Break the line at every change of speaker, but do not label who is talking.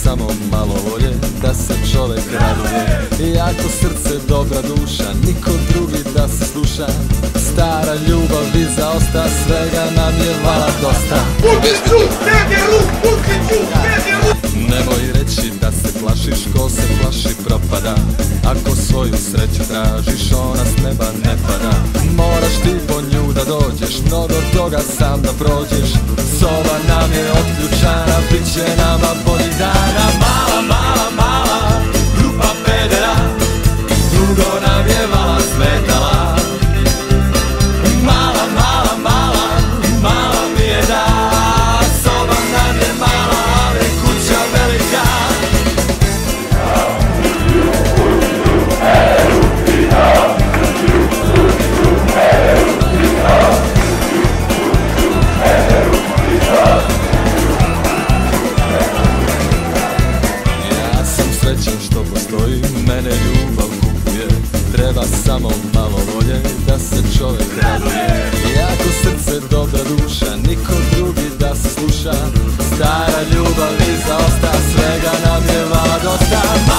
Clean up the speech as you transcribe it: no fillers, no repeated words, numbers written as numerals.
samo malo volje da se čovek raduje. Jako srce, dobra duša, niko drugi da se sluša. Stara ljubav iza osta, svega nam je vala dosta. Nemoj reći da se plašiš, ko se plaši propada. Ako svoju sreću tražiš, ona s neba ne pada. Moraš ti po nju da dođeš, mnogo toga sam da prođeš. Soba nam je otključana, bit će nama boljih dana. Mala, mala, mala, grupa pedera, dugo nam je vala smetala. Mala, mala, mala, mala mi je da. Soba nam je mala, ali kuća velika. Ja sam srećan što postoji, mene ljubav kupuje. Treba samo malo volje da se čovek raduje. Jako srce, dobra duša, niko drugi da se sluša. Stara ljubav iza osta, svega nam je vala dosta.